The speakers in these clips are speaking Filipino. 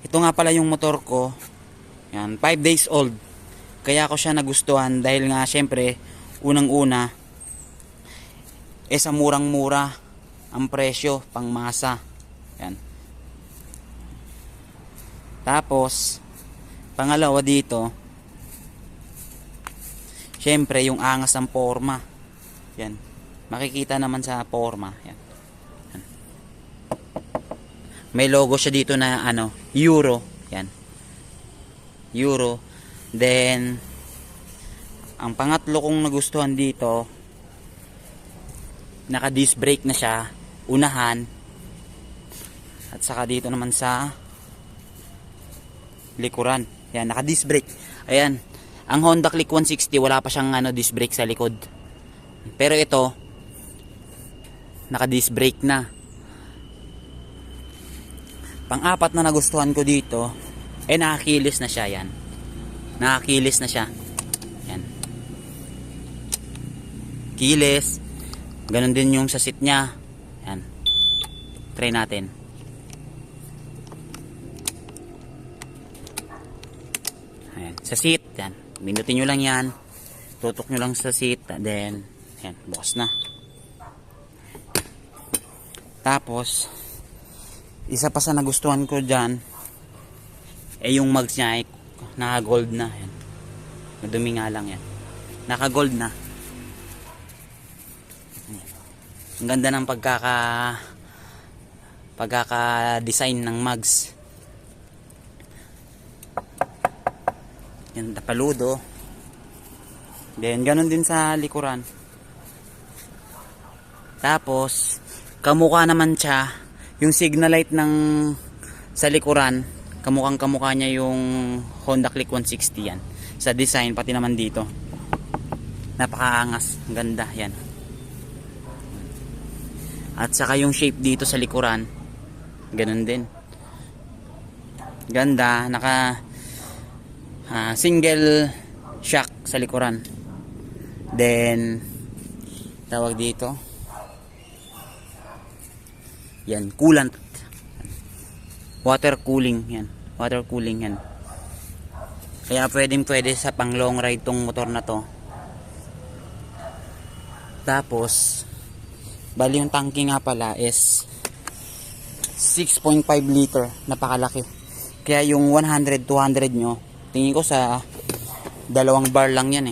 Ito nga pala yung motor ko. Yan, 5 days old. Kaya ko siya nagustuhan dahil nga syempre unang-una sa murang-mura ang presyo pang masa. Yan. Tapos pangalawa dito, syempre yung angas ng forma. Yan. Makikita naman sa forma. Yan. Yan. May logo siya dito na Euro. Yan. Euro. Then ang pangatlo kong nagustuhan dito, naka disc brake na siya, unahan. At saka dito naman sa likuran. Yan, naka disc brake. Ayan. Ang Honda Click 160 wala pa siyang disc brake sa likod. Pero ito naka disc brake na. Pang-apat na nagustuhan ko dito, nakakilis na siya. Yan. Nakakilis na siya. Yan. Kilis. Ganon din yung sa seat niya. Yan. Try natin. Ayan. Sa seat. Yan. Pindutin nyo lang yan. Tutok nyo lang sa seat. Then, yan. Bukas na. Tapos, isa pa sa nagustuhan ko dyan, yung mugs niya ay naka gold na. Yan. Madumi nga lang yan. Naka gold na. Ang ganda ng pagkaka-design ng mugs. Yan, tapaludo. Then ganun din sa likuran. Tapos kamukha naman siya yung signal light ng sa likuran, kamukha niya yung Honda Click 160. Yan sa design, pati naman dito napakaangas, ganda. Yan. At saka yung shape dito sa likuran, ganun din, ganda. Naka single shock sa likuran. Then tawag dito, yan, coolant, water cooling. Yan, water cooling. Yan, kaya pwede sa pang long ride tong motor na to. Tapos bali yung tangke nga pala is 6.5 liter, napakalaki. Kaya yung 100, 200 nyo, tingin ko sa 2 bar lang yan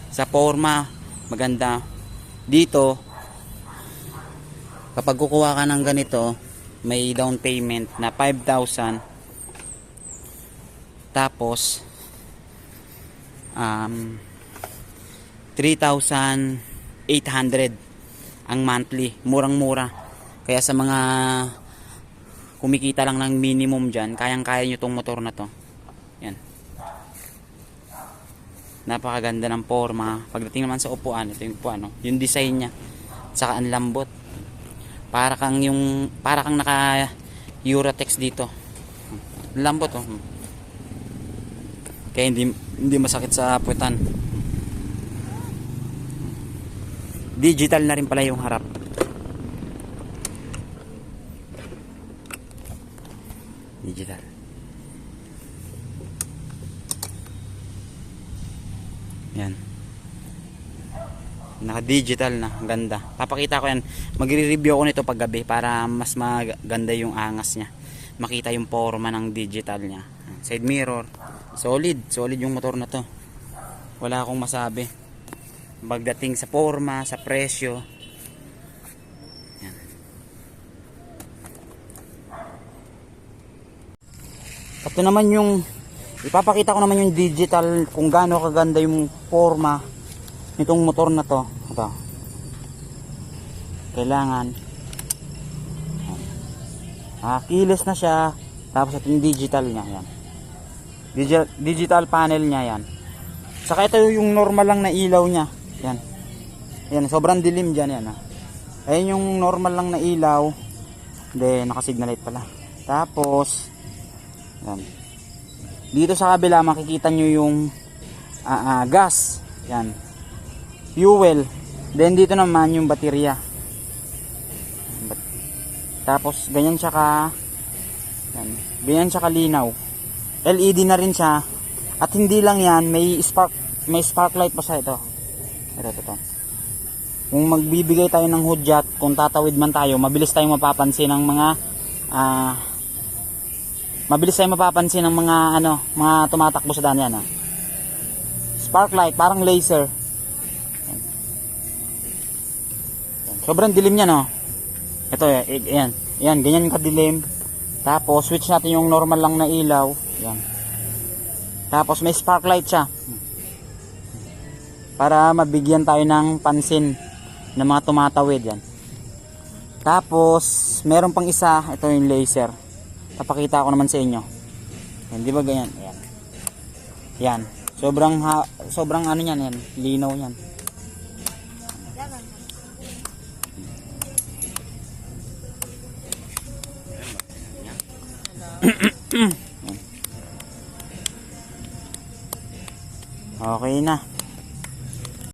sa forma, maganda. Dito, kapag kukuha ka ng ganito, may down payment na 5,000. Tapos 3,800 ang monthly. Murang-mura. Kaya sa mga kumikita lang ng minimum dyan, kayang-kaya nyo tong motor na to. Yan. Napakaganda ng forma. Pagdating naman sa upuan, ito yung upuan, yung design nya, saka ang lambot. Para kang naka Eurotex dito. Lambot kaya hindi masakit sa puwetan. Digital na rin pala yung harap. Digital. Yan. Naka-digital na, ganda. Papakita ko yan. Magre-review ako nito paggabi para mas maganda yung angas niya. Makita yung forma ng digital niya. Side mirror. Solid yung motor na to. Wala akong masabi. Pagdating sa forma, sa presyo. Yan. Ito naman yung ipapakita ko naman yung digital, kung gaano kaganda yung forma nitong motor na to. Ito. Kailangan kilos na siya. Tapos ito yung digital niya. Yan. Digital panel niya. Yan. Saka ito yung normal lang na ilaw niya. Yan. Yan, sobrang dilim dyan. Yan. Ayan yung normal lang na ilaw. Then naka-signal light pala. Tapos yan. Dito sa kabila makikita nyo yung gas. Yan. Fuel. Then dito naman yung baterya. Tapos ganyan siya yan, ganyan siya kalinaw. LED na rin siya. At hindi lang yan, may spark light pa siya ito. Ito. Kung magbibigay tayo ng hudyat, kung tatawid man tayo, mabilis tayong mapapansin ng mga mga tumatakbo sa daan yan. Spark light, parang laser. Sobrang dilim niya, no? Ito, yan. Yan, ganyan kadilim. Tapos, switch natin yung normal lang na ilaw. Yan. Tapos, may spark light siya. Para mabigyan tayo ng pansin ng mga tumatawid. Yan. Tapos, meron pang isa. Ito yung laser. Papakita ko naman sa inyo. Yan, di ba ganyan? Yan. Yan. Sobrang ano yan. Linaw yan. Okay na.